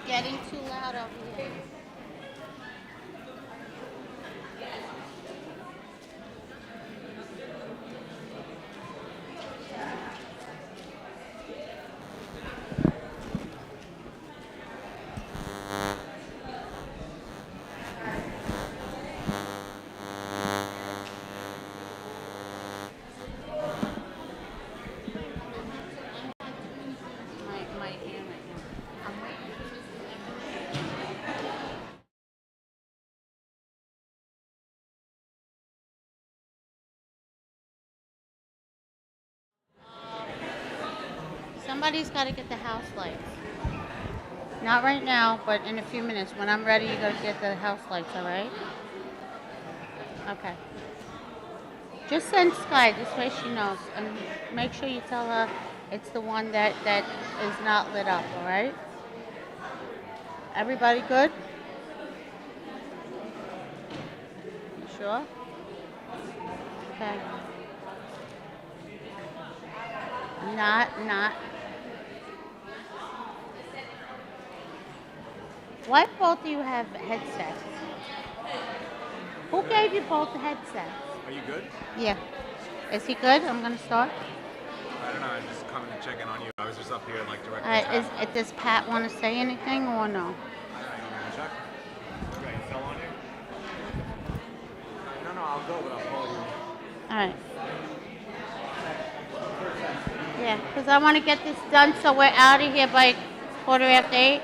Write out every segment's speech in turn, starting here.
getting too loud over here. My hand right now. I'm waiting. Somebody's got to get the house lights. Not right now, but in a few minutes. When I'm ready, you got to get the house lights, all right? Okay. Just send Sky, this way she knows. And make sure you tell her it's the one that is not lit up, all right? Everybody good? You sure? Okay. Not. Why both of you have headsets? Who gave you both the headsets? Are you good? Yeah. Is he good? I'm gonna start. I don't know. I'm just coming to check in on you. I was just up here like directly. Does Pat want to say anything or no? I don't know. You want to check? Okay, you fell on you? No, I'll go, but I'll call you. All right. Yeah, because I want to get this done so we're out of here by 8:15.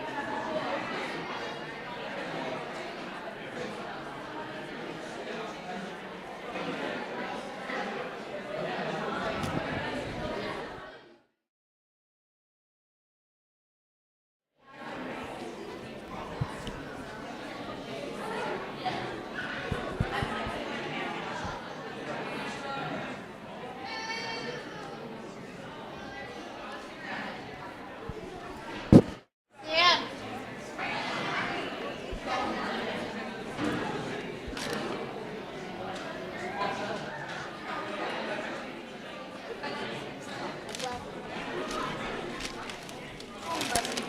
Yeah. Jackie.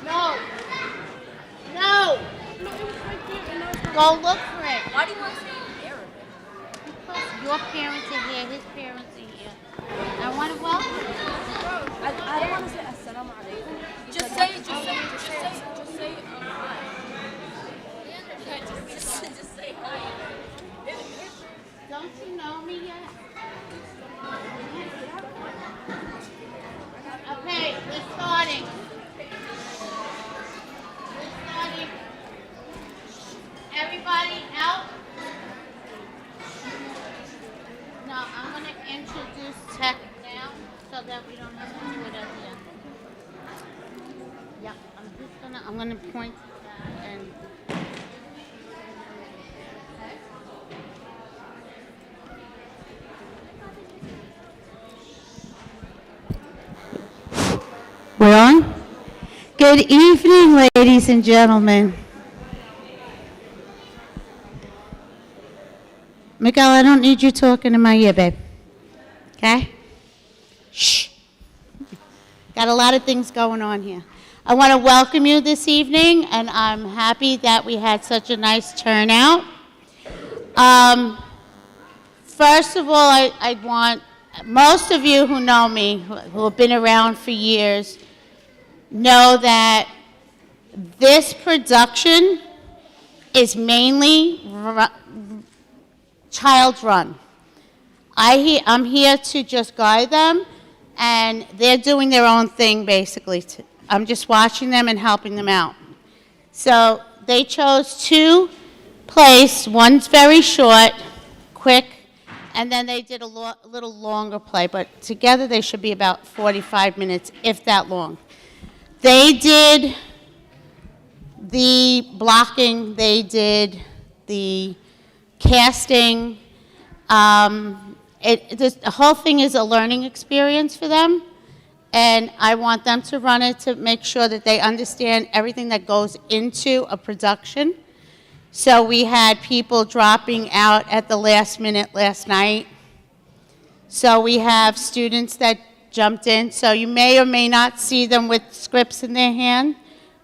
No. Go look for it. Why do you want to say it in Arabic? Because your parents are here, his parents are here. I want to welcome you. I don't want to say assalamu alaikum. Just say hi. Just say hi. Don't you know me yet? Okay, we're starting. Everybody out? No, I'm going to introduce Tech now so that we don't have to do it at the end. Yeah, I'm gonna point to that and we're on? Good evening, ladies and gentlemen. Miguel, I don't need you talking in my ear, babe. Okay? Shh. Got a lot of things going on here. I want to welcome you this evening, and I'm happy that we had such a nice turnout. First of all, I want most of you who know me, who have been around for years, know that this production is mainly child run. I'm here to just guide them, and they're doing their own thing basically. I'm just watching them and helping them out. So they chose two plays. One's very short, quick, And then they did a little longer play, but together they should be about 45 minutes, if that long. They did the blocking, they did the casting. The whole thing is a learning experience for them, and I want them to run it to make sure that they understand everything that goes into a production. So we had people dropping out at the last minute last night. So we have students that jumped in. So you may or may not see them with scripts in their hand,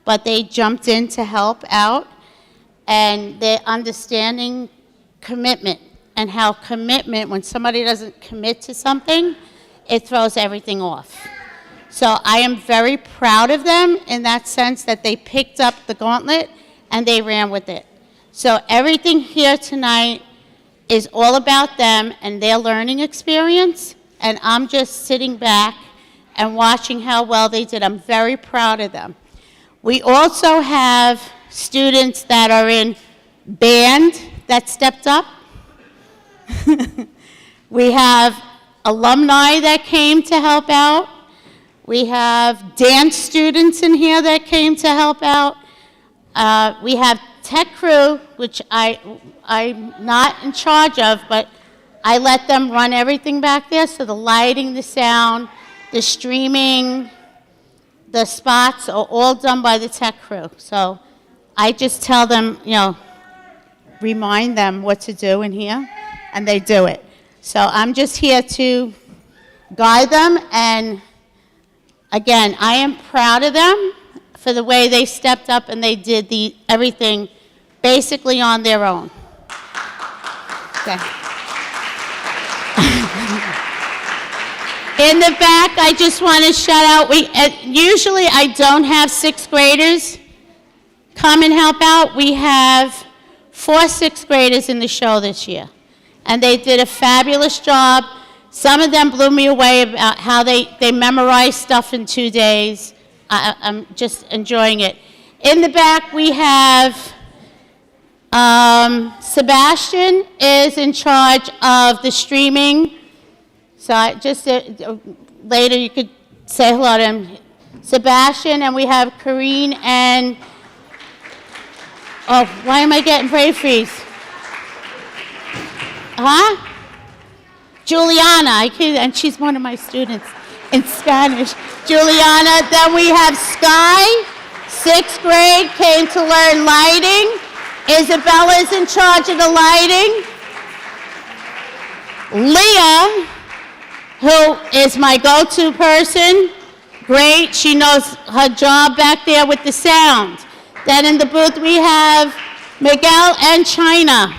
but they jumped in to help out. And they're understanding commitment, and how commitment, when somebody doesn't commit to something, it throws everything off. So I am very proud of them in that sense that they picked up the gauntlet and they ran with it. So everything here tonight is all about them and their learning experience, and I'm just sitting back and watching how well they did. I'm very proud of them. We also have students that are in band that stepped up. We have alumni that came to help out. We have dance students in here that came to help out. We have tech crew, which I'm not in charge of, but I let them run everything back there. So the lighting, the sound, the streaming, the spots are all done by the tech crew. So I just tell them, remind them what to do in here, and they do it. So I'm just here to guide them, and again, I am proud of them for the way they stepped up and they did everything basically on their own. Okay. In the back, I just want to shout out, usually I don't have sixth graders come and help out. We have 4 sixth graders in the show this year, and they did a fabulous job. Some of them blew me away about how they memorized stuff in 2 days. I'm just enjoying it. In the back, we have Sebastian is in charge of the streaming. So later you could say hello to him. Sebastian, and we have Karine and, oh, why am I getting brain freeze? Huh? Juliana, and she's one of my students in Spanish. Juliana, then we have Sky, 6th grade, came to learn lighting. Isabella's in charge of the lighting. Leah, who is my go-to person, great, she knows her job back there with the sound. Then in the booth we have Miguel and China.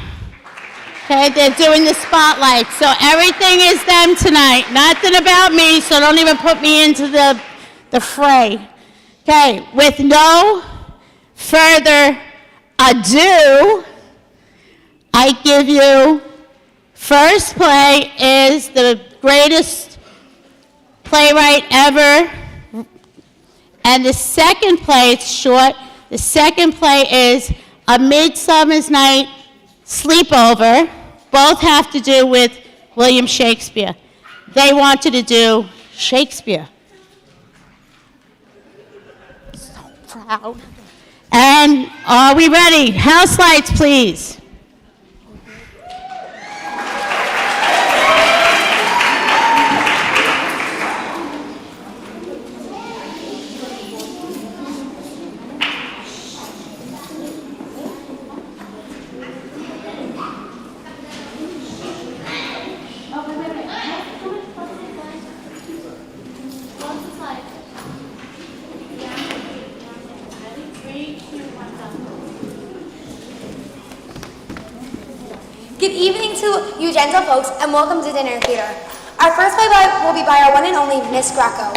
Okay, they're doing the spotlight. So everything is them tonight. Nothing about me, so don't even put me into the fray. Okay, with no further ado, I give you, first play is the greatest playwright ever. And the second play, it's short, the second play is A Midsummer's Night Sleepover. Both have to do with William Shakespeare. They wanted to do Shakespeare. So proud. And are we ready? House lights, please. Good evening to you gentle folks, and welcome to Dinner Theater. Our first play will be by our one and only Miss Greco.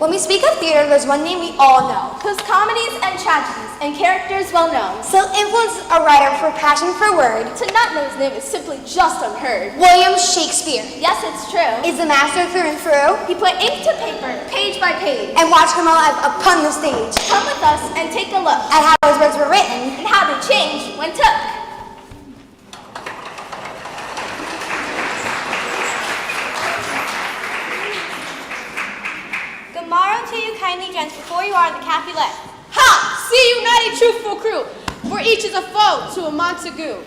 When we speak of theater, there's one name we all know, Whose comedies and tragedies and characters well known. still influences a writer for passion for word. To not know his name is simply just unheard. William Shakespeare Yes, it's true. is the master through and through, He put ink to paper, page by page. and watch him alive upon the stage, Come with us and take a look at how his words were written. and how they changed when took. gents before you are the Capulet. Ha! See you, mighty truthful crew, for each is a foe to a Montague.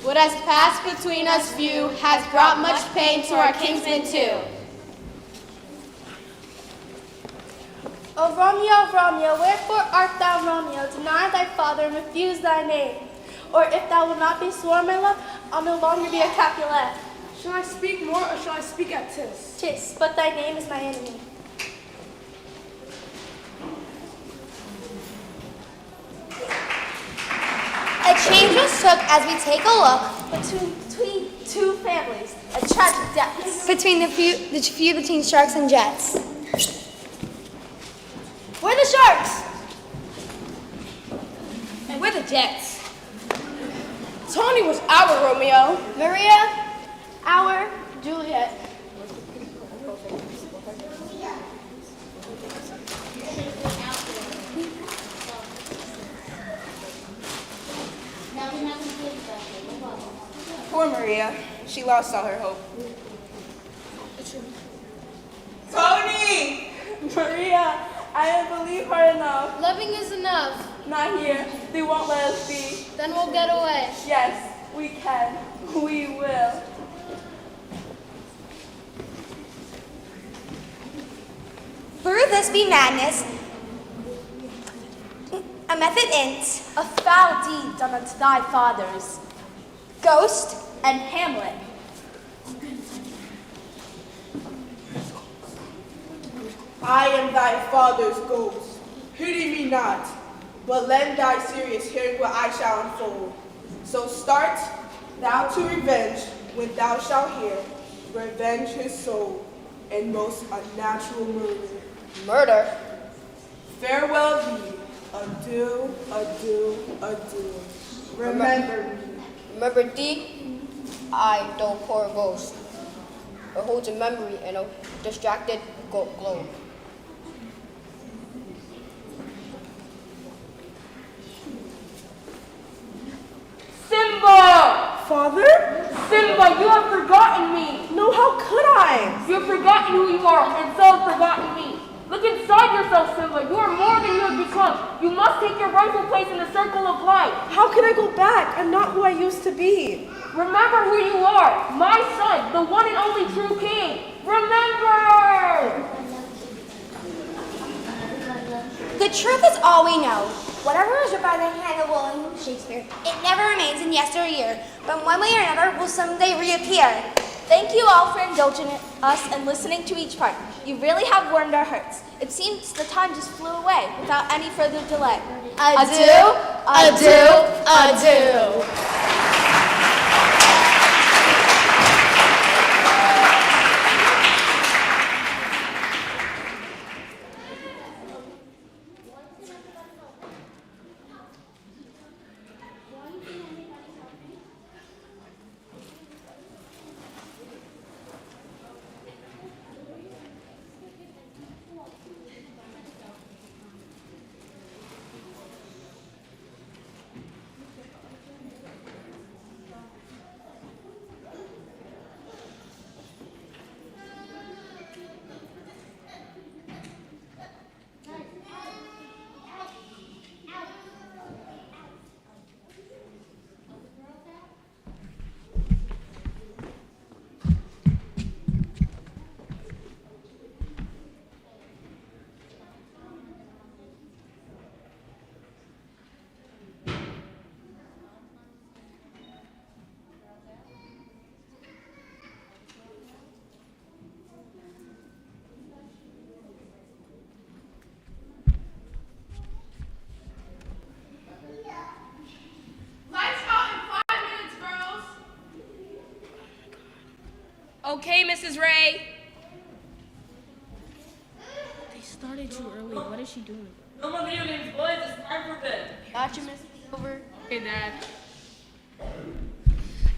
What has passed between us few has brought much pain to our kinsmen too. O Romeo, Romeo, wherefore art thou Romeo? Deny thy father and refuse thy name. Or if thou wilt not be sworn, my love, I'll no longer be a Capulet. Shall I speak more or shall I speak at tis? Tis, but thy name is my enemy. A change was took as we take a look Between two families, a tragic depth. between the feud between Sharks and Jets. We're the Sharks! And we're the Jets. Tony was our Romeo. Maria, our Juliet. Poor Maria. She lost all her hope. Tony! Maria, I didn't believe her enough. Loving is enough. Not here. They won't let us be. Then we'll get away. Yes, we can. We will. Through this be madness, a method int, A foul deed done unto thy fathers. Ghost, And Hamlet. I am thy father's ghost. Pity me not, but lend thy serious hearing what I shall unfold. So start thou to revenge when thou shalt hear, revenge his soul, and most unnatural murder. Murder? Farewell thee, adieu, adieu, adieu. Remember me. Remember thee? I, though poor ghost, but holds a memory in a distracted globe. Simba! Father? Simba, you have forgotten me. No, how could I? You have forgotten who you are, and so have forgotten me. Look inside yourself, Simba. You are more than you have become. You must take your rightful place in the circle of life. How can I go back? I'm not who I used to be. Remember who you are. My son, the one and only true king. Remember! the truth is all we know. Whatever is written by the hand of William Shakespeare, it never remains in yesteryear, but one way or another will someday reappear. Thank you all for indulging us and listening to each part. You really have warmed our hearts. It seems the time just flew away without any further delay. Adieu, adieu, adieu. Okay, Mrs. Ray. They started too early. What is she doing? No more video games, boys. It's time for bed. Gotcha, Mrs. Silver. Hey, Dad.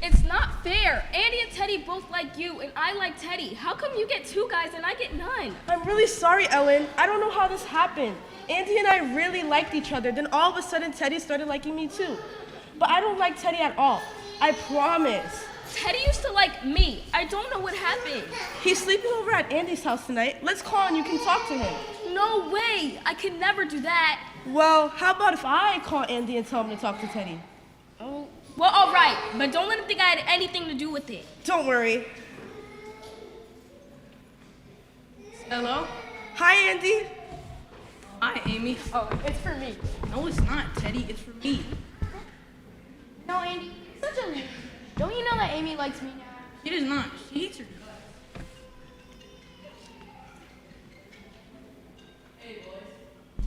It's not fair. Andy and Teddy both like you, and I like Teddy. How come you get 2 guys and I get none? I'm really sorry, Ellen. I don't know how this happened. Andy and I really liked each other. Then all of a sudden, Teddy started liking me too. But I don't like Teddy at all. I promise. Teddy used to like me. I don't know what happened. He's sleeping over at Andy's house tonight. Let's call and you can talk to him. no way. I could never do that. Well, how about if I call Andy and tell him to talk to Teddy? Oh. Well, all right, but don't let him think I had anything to do with it. Don't worry. Hello? Hi, Andy. Hi, Amy. Oh, it's for me. No, it's not, Teddy. It's for me. No, Andy, such a loser. Don't you know that Amy likes me now? She does not. She hates her.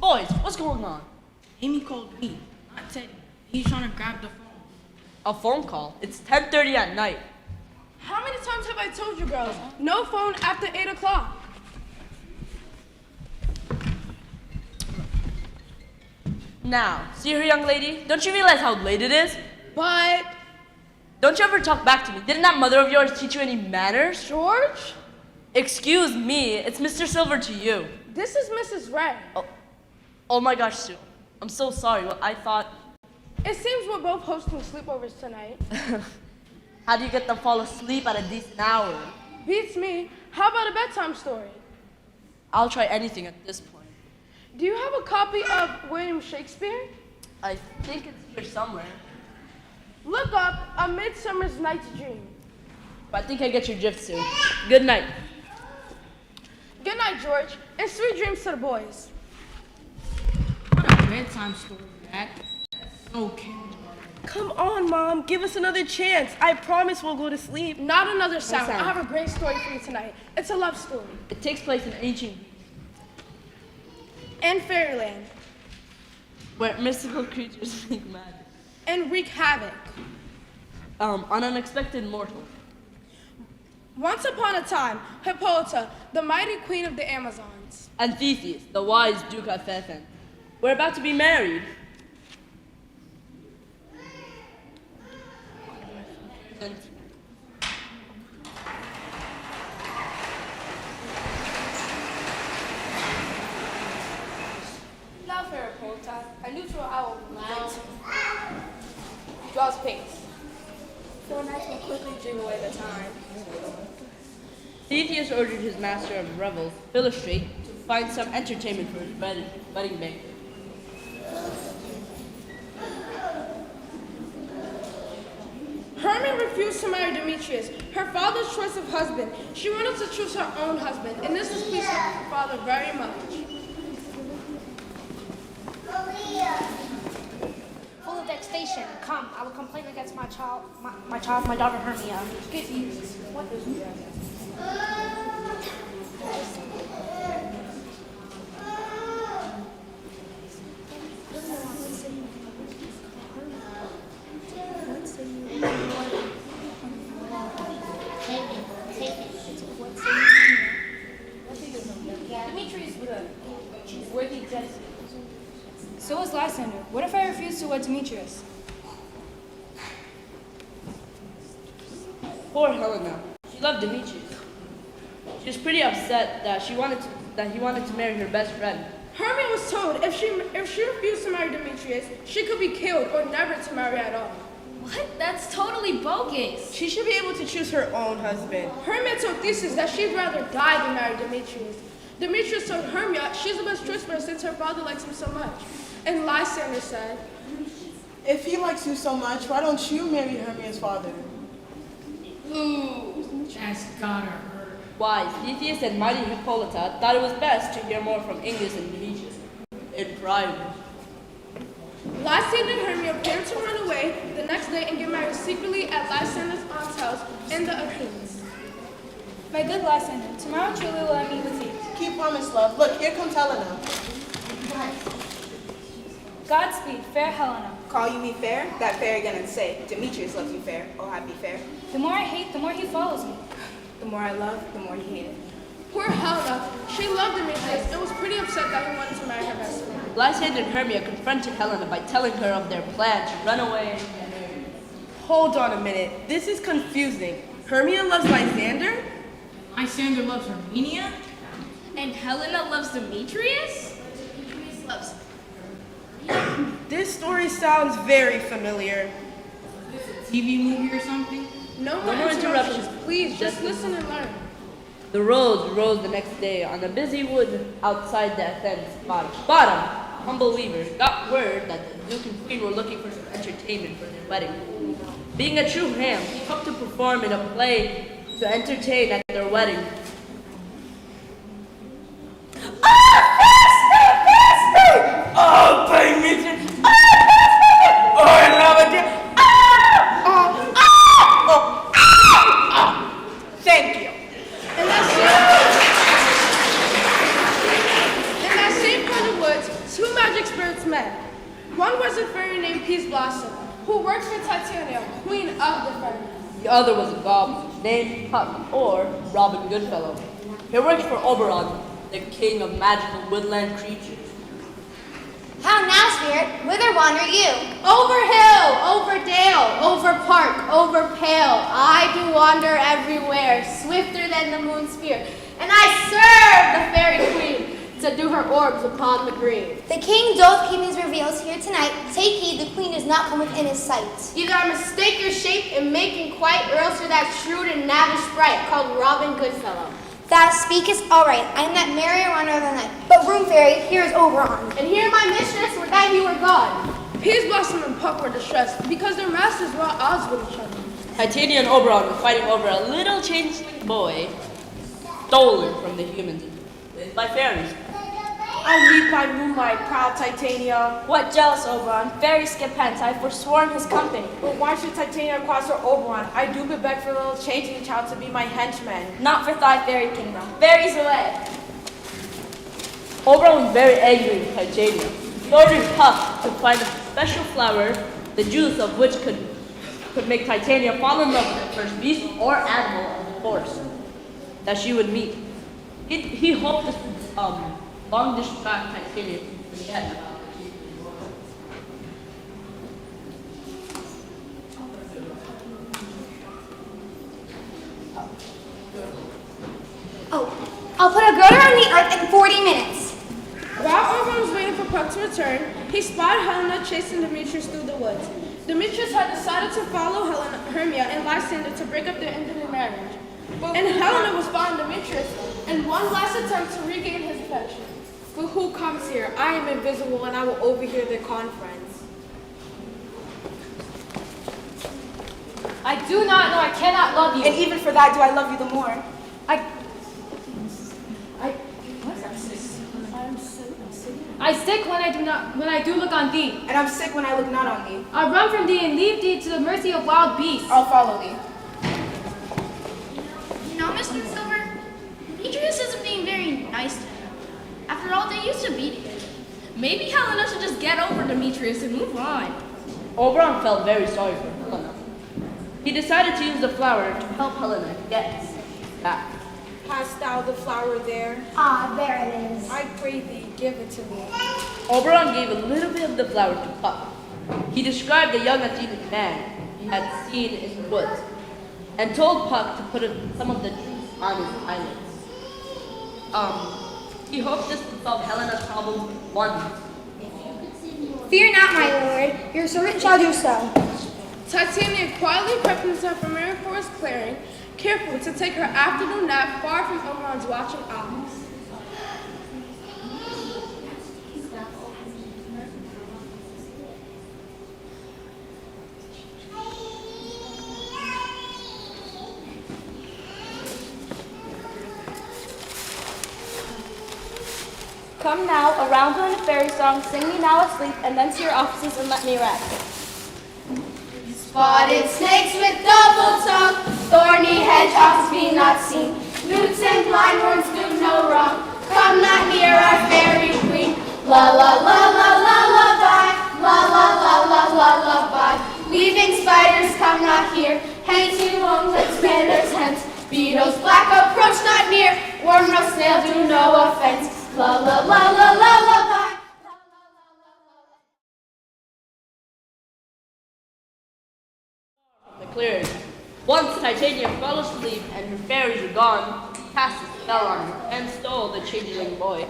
Boys, what's going on? Amy called me, not Teddy. He's trying to grab the phone. A phone call? It's 10:30 at night. How many times have I told you girls? No phone after 8 o'clock. Now, see here, young lady? Don't you realize how late it is? But, Don't you ever talk back to me? Didn't that mother of yours teach you any manners? George, Excuse me, it's Mr. Silver to you. this is Mrs. Ray. Oh my gosh, Sue. I'm so sorry. Well, I thought, It seems we're both hosting sleepovers tonight. how do you get them to fall asleep at a decent hour? Beats me. How about a bedtime story? I'll try anything at this point. Do you have a copy of William Shakespeare? I think it's here somewhere. Look up A Midsummer's Night's Dream. But I think I get your drift, Sue. Good night. Good night, George, and sweet dreams to the boys. What a bedtime story, Dad. Okay. Come on, Mom. Give us another chance. I promise we'll go to sleep. Not another sound. I have a great story for you tonight. It's a love story. It takes place in ancient Greece, And Fairyland. where mystical creatures make magic. And wreak havoc. On unexpected mortal. Once upon a time, Hippolyta, the mighty queen of the Amazons. And Theseus, the wise Duke of Phaethon. We're about to be married. And Now for Hippolyta, a neutral owl movement. Draws pace. 4 nights will quickly dream away the time. Theseus ordered his master of revels, Philostrate, to find some entertainment for his wedding banquet. Hermia refused to marry Demetrius, her father's choice of husband. She wanted to choose her own husband, and this displeased her father very much. Full of vexation. Come, I will complain against my daughter Hermia. Get easy. What is Demetrius, worthy Jesse. So is Lysander. What if I refuse to wed Demetrius? Poor Helena. She loved Demetrius. She was pretty upset that he wanted to marry her best friend. Hermia was told if she refused to marry Demetrius, she could be killed or never to marry at all. What? That's totally bogus. She should be able to choose her own husband. Hermia told Theseus that she'd rather die than marry Demetrius. Demetrius told Hermia she's the best choice for her since her father likes him so much. And Lysander said, If he likes you so much, why don't you marry Hermia's father? Ooh, that's gotta hurt. Why, Theseus and mighty Hippolyta thought it was best to hear more from Aeneas and Demetrius. In private. Lysander and Hermia planned to run away the next day and get married secretly at Lysander's aunt's house in the Achenes. My good Lysander, tomorrow truly will I meet with you. Keep promise, love. Look, here comes Helena. Godspeed, fair Helena. Call you me fair? That fair again and say, Demetrius loves you fair. Oh, happy fair. The more I hate, the more he follows me. The more I love, the more he hated. Poor Helena, she loved Demetrius and was pretty upset that he wanted to marry her best friend. Lysander and Hermia confronted Helena by telling her of their plan to run away. Hold on a minute. This is confusing. Hermia loves Lysander? Lysander loves Hermia? And Helena loves Demetrius? Demetrius loves This story sounds very familiar. TV movie or something? No more interruptions. Please, just listen and learn. The rose rose the next day on a busy wood outside the Athens bottom. Humble weavers got word that the Duke and Queen were looking for some entertainment for their wedding. Being a true ham, he hoped to perform in a play to entertain at their wedding. Oh, bring me to... Oh, I love it. Thank you. In that same part of woods, two magic spirits met. One was a fairy named Peace Blossom, who worked for Titania, queen of the fairies. The other was a goblin named Puck, or Robin Goodfellow. He worked for Oberon, the king of magical woodland creatures. How now, Spirit? Whither wander you? Over hill, over dale, over park, over pale, I do wander everywhere, swifter than the moon's spear, and I serve the fairy queen to do her orbs upon the green. The king doth keep his reveals here tonight. Take heed, the queen does not come within his sight. Either I mistake your shape in making quite, or else you're that shrewd and knavish sprite called Robin Goodfellow. Thou speakest all right. I am that merrier runner of the night. But room fairy, here is Oberon. And here my mistress, would that you were gone. Peace Blossom and Puck were distressed because their masters were at odds with each other. Titania and Oberon were fighting over a little changeling boy stolen from the humans by fairies. I'll meet by moonlight, proud Titania. What jealous Oberon? Fairy skip hence, I forsworn his company. But why should Titania cross her Oberon? I do but beg for a little changing child to be my henchman. Not for thy fairy kingdom. Fairies away. Oberon was very angry with Titania. He ordered Puck to find a special flower, the juice of which could make Titania fall in love with the first beast or animal of the forest that she would meet. He hoped this would long distract Titania from forgetting about it. Oh, I'll put a girder on the earth in 40 minutes. While Oberon was waiting for Puck to return, he spied Helena chasing Demetrius through the woods. Demetrius had decided to follow Hermia and Lysander to break up their intended marriage. And Helena was following Demetrius in one last attempt to regain his affection. But who comes here? I am invisible and I will overhear their conference. I do not know. I cannot love you. And even for that, do I love you the more? I sick when I do look on thee. And I'm sick when I look not on thee. I run from thee and leave thee to the mercy of wild beasts. I'll follow thee. You know, Mr. Silver, Demetrius isn't being very nice to him. After all, they used to be together. Maybe Helena should just get over Demetrius and move on. Oberon felt very sorry for Helena. He decided to use the flower to help Helena get back. Hast thou the flower there? Ah, there it is. I pray thee, give it to me. Oberon gave a little bit of the flower to Puck. He described the young Athenian man he had seen in the woods and told Puck to put some of the juice on his eyelids. He hoped this would solve Helena's problem once. Fear not, my lord. Your servant shall do so. Titania quietly crept into a familiar forest clearing, careful to take her afternoon nap far from Oberon's watching eyes. Come now, around to a fairy song, sing me now asleep, and then to your offices and let me rest. Spotted snakes with double tongue, thorny hedgehogs be not seen. Newts and blindworms do no wrong. Come not near our fairy queen. La la la la la la bye. La la la la la la bye. Weaving spiders come not here. Hence you home, let spanners hence. Beetles black approach not near. Worm rough snail do no offense. La la la la la la bye. The clearing. Once Titania fell asleep and her fairies were gone, he cast a spell on her and stole the changeling boy.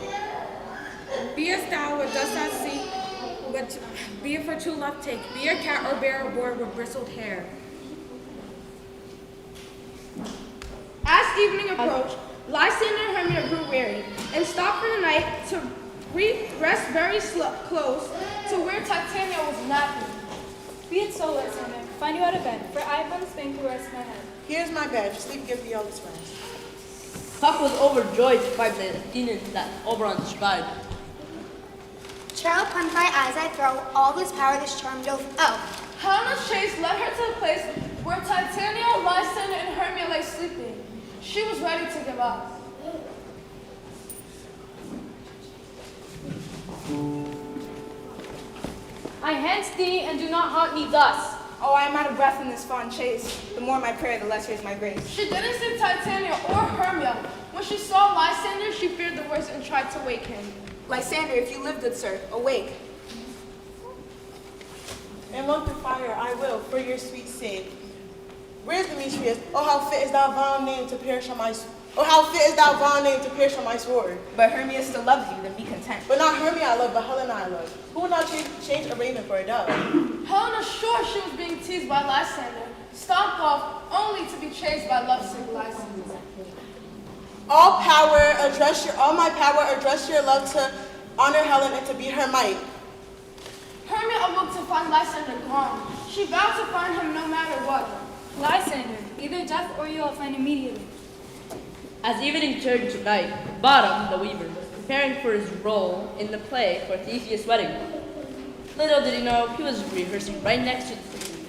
Beest thou what dost thou seek, but be it for true love take, be a cat or bear or boar with bristled hair. As evening approached, Lysander and Hermia grew weary and stopped for the night to rest very close to where Titania was napping. Be it so, Lysander. Find you out of bed, for I have one thing to rest my head. Here's my bed. Sleep give the eldest friends. Puck was overjoyed to find the Athenians that Oberon described. Child, punch my eyes, I throw all this power this charmed oaf. Oh, Helena's chase led her to the place where Titania, Lysander, and Hermia lay sleeping. She was ready to give up. I hence thee, and do not haunt me thus. Oh, I am out of breath in this fond chase. The more my prayer, the lesser is my grace. She didn't see Titania or Hermia. When she saw Lysander, she feared the worst and tried to wake him. Lysander, if you live, good sir, awake. And long through fire I will, for your sweet sake. Where's Demetrius? Oh, how fit is thou vile name to perish on my sword. But Hermia still loves you, then be content. But not Hermia I love, but Helena I love. Who will not change a raven for a dove? Helena, sure she was being teased by Lysander, stalked off only to be chased by lovesick Lysander. All my power, address your love to honor Helen and to be her might. Hermia awoke to find Lysander gone. She vowed to find him no matter what. Lysander, either death or you will find immediately. As evening turned to night, Bottom, the weaver, was preparing for his role in the play for Theseus' wedding. Little did he know he was rehearsing right next to the city.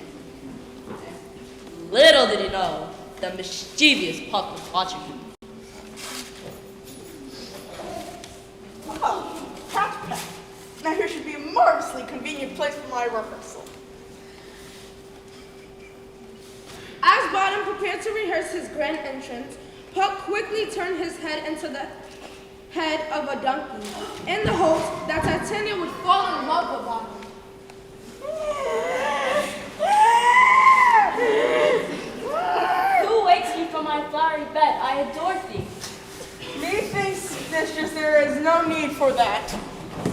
Little did he know the mischievous Puck was watching him. Oh, prospect. Now here should be a marvelously convenient place for my rehearsal. As Bottom prepared to rehearse his grand entrance, Puck quickly turned his head into the head of a donkey, in the hopes that Titania would fall in love with Bottom. Who wakes me from my flowery bed? I adore thee. Methinks, mistress, there is no need for that.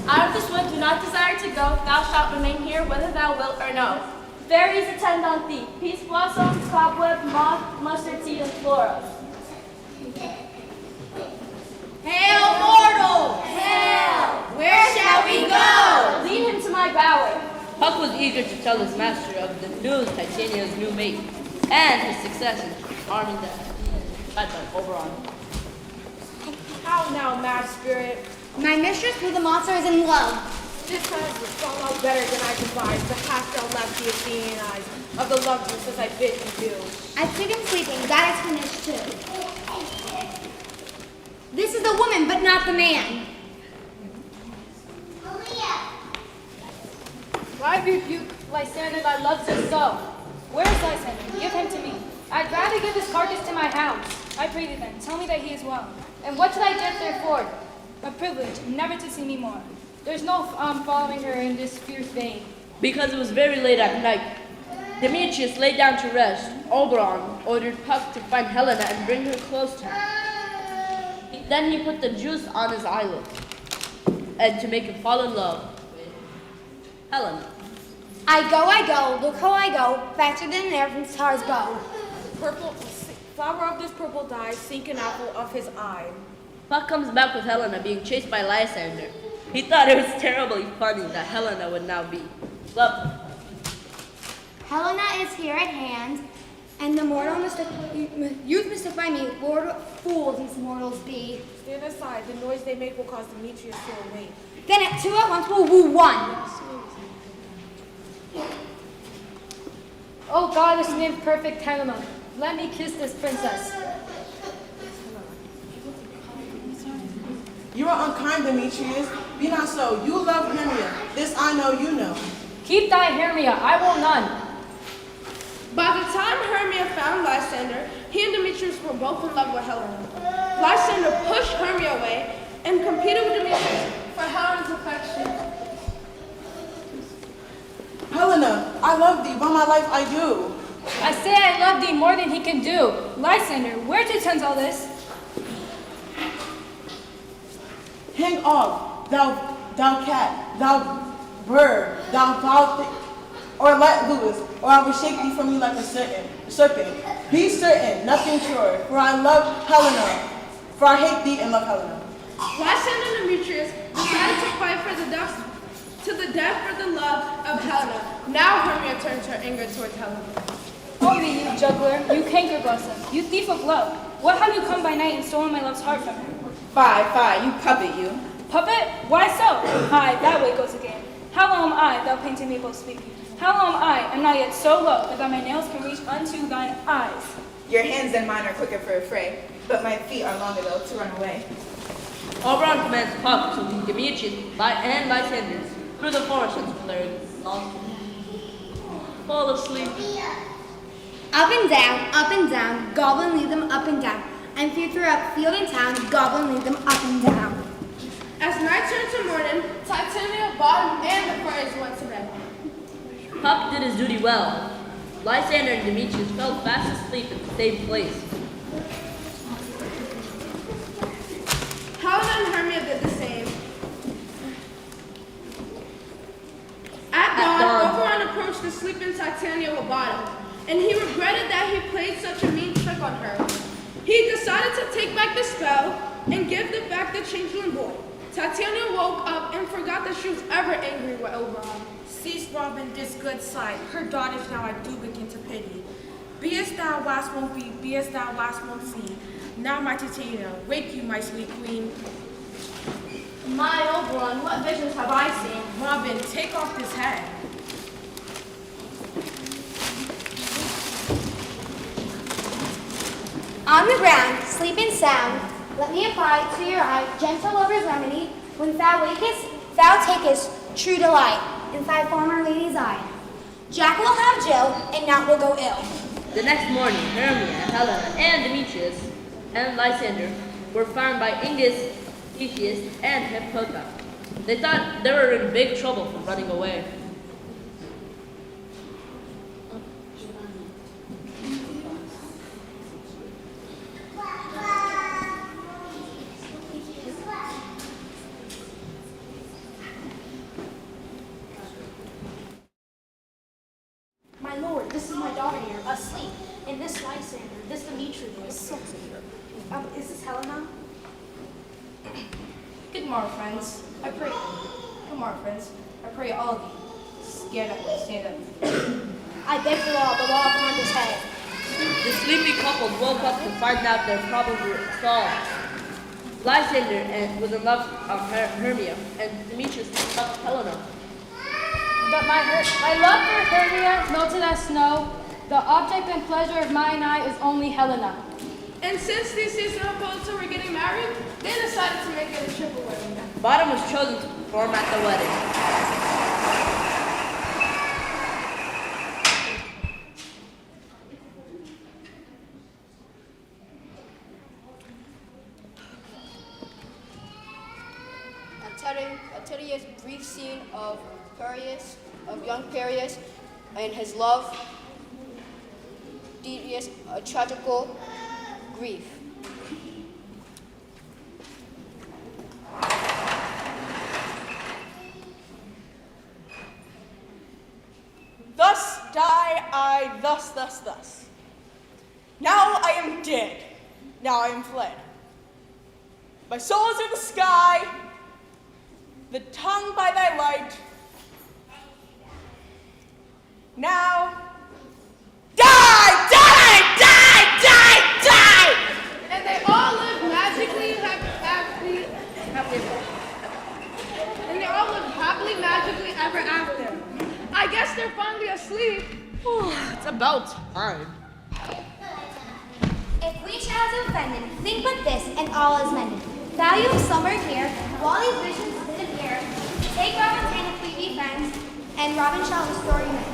Out of this wood do not desire to go. Thou shalt remain here whether thou wilt or no. Fairies attend on thee. Peace blossoms, cobweb, moth, mustard seed, and flora. Hail, mortal! Hail! Where shall we go? Lead him to my bower. Puck was eager to tell his master of the news Titania's new mate and his success in arming the Athenians led by Oberon. How now, mad spirit? my mistress with the monster is in love. This has fall out better than I devised. The hast thou left the Athenian eyes of the loveliness as I bid you do. I think I'm sleeping. That is finished too. This is the woman, but not the man. Why rebuke Lysander thy loves us so? Where is Lysander? Give him to me. I'd rather give his carcass to my hounds. I pray thee then, tell me that he is well. And what should I do therefore? A privilege, never to see me more. There's no following her in this fierce vein. Because it was very late at night, Demetrius lay down to rest. Oberon ordered Puck to find Helena and bring her close to him. Then he put the juice on his eyelid, and to make him fall in love with Helena. I go, look how I go, faster than an arrow from Tsar's bow. Purple, flower of this purple dye, sink an apple of his eye. Puck comes back with Helena being chased by Lysander. He thought it was terribly funny that Helena would now be loved. Helena is here at hand, and the mortal youth mistook me. Lord, fools these mortals be. Stand aside, the noise they make will cause Demetrius to awake. Then at two at once we'll woo one. Oh goddess named perfect Helena, let me kiss this princess. You are unkind, Demetrius. Be not so. You love Hermia. This I know you know. Keep thy Hermia, I will none. By the time Hermia found Lysander, he and Demetrius were both in love with Helena. Lysander pushed Hermia away and competed with Demetrius for Helena's affection. Helena, I love thee. By my life I do. I say I love thee more than he can do. Lysander, where to tend all this? Hang off, thou cat, thou bird, thou foul thing, or let loose, or I will shake thee from me like a serpent. Be certain, nothing sure, for I love Helena. for I hate thee and love Helena. Lysander and Demetrius decided to fight for the death, to the death for the love of Helena. Now Hermia turns her anger towards Helena. Oh, you juggler, you canker blossom, you thief of love. What have you come by night and stolen my love's heart from her? Fie, you puppet, you. Puppet? Why so? Aye, that way goes again. How low am I, thou painted maple speaking? How low am I, am not yet so low that my nails can reach unto thine eyes? Your hands and mine are quicker for a fray, but my feet are long enough to run away. Oberon commands Puck to lead Demetrius and Lysander through the forest until they're exhausted. Fall asleep. Up and down, Goblin lead them up and down. And throughout field and town, Goblin lead them up and down. As night turned to morning, Titania, Bottom, and the friars went to bed. Puck did his duty well. Lysander and Demetrius fell fast asleep in the same place. Helena and Hermia did the same. At dawn, Oberon approached the sleeping Titania with Bottom, and he regretted that he played such a mean trick on her. He decided to take back the spell and give back the changeling boy. Titania woke up and forgot that she was ever angry with Oberon. Cease, Robin, this good sight. Her daughters now I do begin to pity. Be as thou last won't be as thou last won't see. Now, my Titania, wake you, my sweet queen. My Oberon, what visions have I seen? Robin, take off this head. On the ground, sleeping sound, let me apply to your eye gentle lover's remedy. When thou wakest, thou takest true delight in thy former lady's eye. Jack will have Jill, and naught will go ill. The next morning, Hermia, Helena, and Demetrius and Lysander were found by Ingus, Theseus, and Hippolyta. They thought they were in big trouble for running away. My lord, this is my daughter here, asleep. And this Lysander, this Demetrius. Is this Helena? Good morning, friends. I pray. Good morning, friends. I pray all of you. Get up, stand up. I beg the law upon his head. The sleepy couple woke up to find out their problem was solved. Lysander was in love of Hermia, and Demetrius loved Helena. But my love for Hermia melted as snow. The object and pleasure of mine eye is only Helena. And since Theseus and Hippolyta were getting married, they decided to make it a triple wedding. Bottom was chosen to perform at the wedding. A tedious brief scene of young Peleus and his love, Theseus, a tragical grief. Thus die I, thus. Now I am dead, now I am fled. My soul is in the sky, the tongue by thy light. Now, die! And they all lived magically, and they all lived happily, magically ever after. I guess they're finally asleep. It's about time. If we shall have offended, think but this, and all is mended. Value of summer here, while these visions disappear. Take Robin's hand if we be friends, and Robin shall restore you men.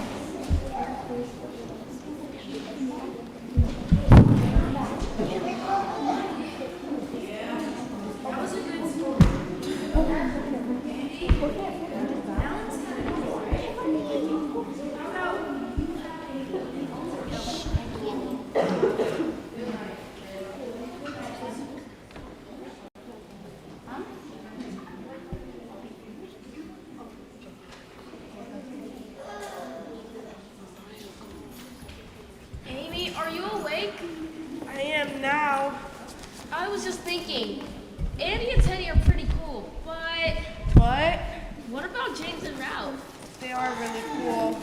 I was just thinking, Andy and Teddy are pretty cool, but what about James and Ralph? They are really cool.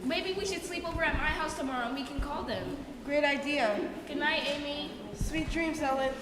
Maybe we should sleep over at my house tomorrow and we can call them. Great idea. Good night, Amy. Sweet dreams, Ellen.